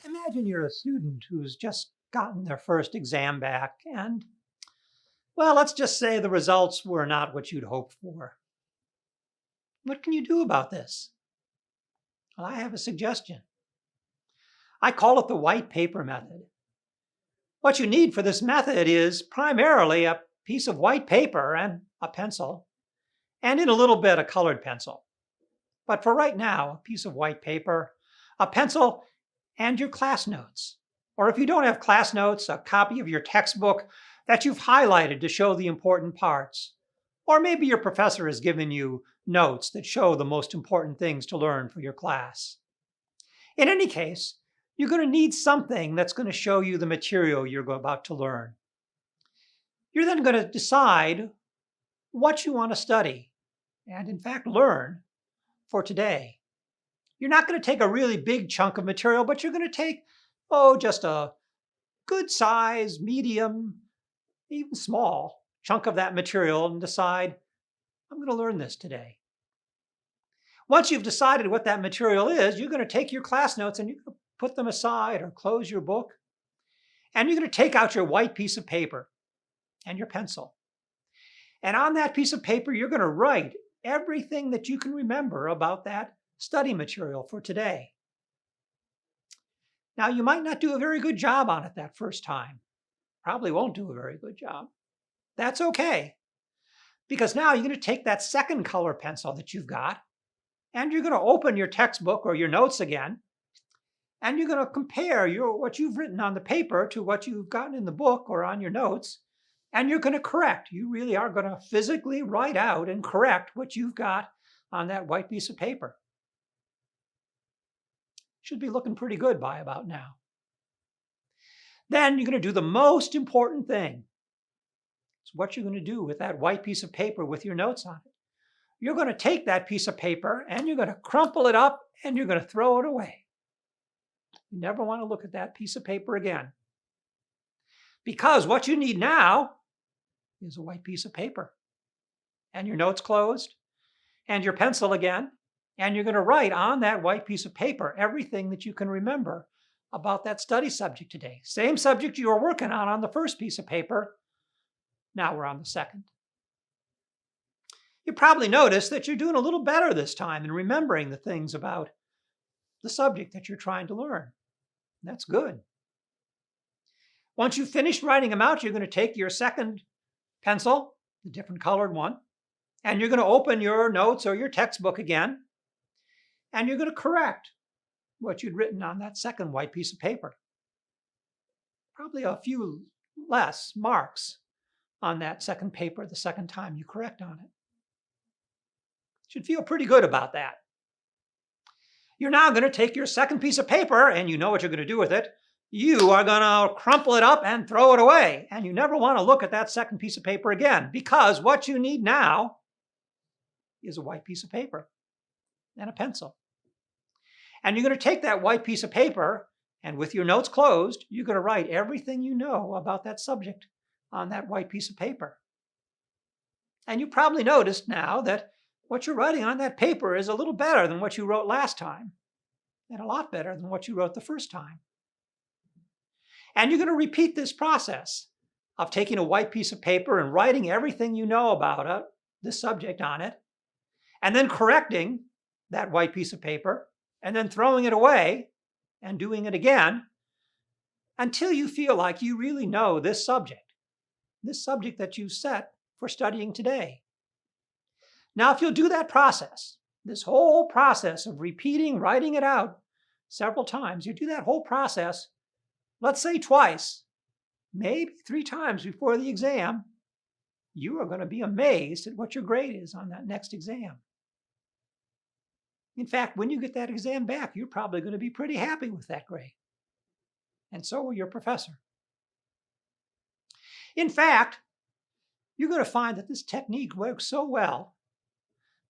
Imagine you're a student who's just gotten their first exam back, and, well, let's just say the results were not what you'd hoped for. What can you do about this? Well, I have a suggestion. I call it the white paper method. What you need for this method is primarily a piece of white paper and a pencil, and in a little bit a colored pencil. But for right now, a piece of white paper, a pencil, and your class notes. Or if you don't have class notes, a copy of your textbook that you've highlighted to show the important parts. Or maybe your professor has given you notes that show the most important things to learn for your class. In any case, you're going to need something that's going to show you the material you're about to learn. You're then going to decide what you want to study and, in fact, learn for today. You're not going to take a really big chunk of material, but you're going to take, just a good size, medium, even small chunk of that material and decide, I'm going to learn this today. Once you've decided what that material is, you're going to take your class notes and you're going to put them aside or close your book. And you're going to take out your white piece of paper and your pencil. And on that piece of paper, you're going to write everything that you can remember about that study material for today. Now, you might not do a very good job on it that first time. Probably won't do a very good job. That's okay. Because now you're going to take that second color pencil that you've got, and you're going to open your textbook or your notes again, and you're going to compare what you've written on the paper to what you've gotten in the book or on your notes, and you're going to correct. You really are going to physically write out and correct what you've got on that white piece of paper. Should be looking pretty good by about now. Then you're going to do the most important thing. It's what you're going to do with that white piece of paper with your notes on it. You're going to take that piece of paper and you're going to crumple it up and you're going to throw it away. You never want to look at that piece of paper again. Because what you need now is a white piece of paper and your notes closed and your pencil again. And you're going to write on that white piece of paper everything that you can remember about that study subject today. Same subject you were working on the first piece of paper. Now we're on the second. You probably noticed that you're doing a little better this time in remembering the things about the subject that you're trying to learn. That's good. Once you've finished writing them out, you're going to take your second pencil, the different colored one, and you're going to open your notes or your textbook again, and you're going to correct what you'd written on that second white piece of paper. Probably a few less marks on that second paper the second time you correct on it. Should feel pretty good about that. You're now going to take your second piece of paper, and you know what you're going to do with it. You are going to crumple it up and throw it away. And you never want to look at that second piece of paper again, because what you need now is a white piece of paper and a pencil. And you're going to take that white piece of paper, and with your notes closed, you're going to write everything you know about that subject on that white piece of paper. And you probably noticed now that what you're writing on that paper is a little better than what you wrote last time, and a lot better than what you wrote the first time. And you're going to repeat this process of taking a white piece of paper and writing everything you know about this subject on it, and then correcting that white piece of paper, and then throwing it away and doing it again until you feel like you really know this subject that you've set for studying today. Now, if you'll do that process, this whole process of repeating, writing it out several times, you do that whole process, let's say twice, maybe 3 times before the exam, you are going to be amazed at what your grade is on that next exam. In fact, when you get that exam back, you're probably going to be pretty happy with that grade. And so will your professor. In fact, you're going to find that this technique works so well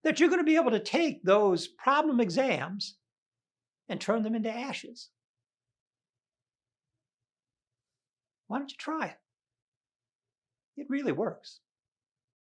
that you're going to be able to take those problem exams and turn them into ashes. Why don't you try it? It really works.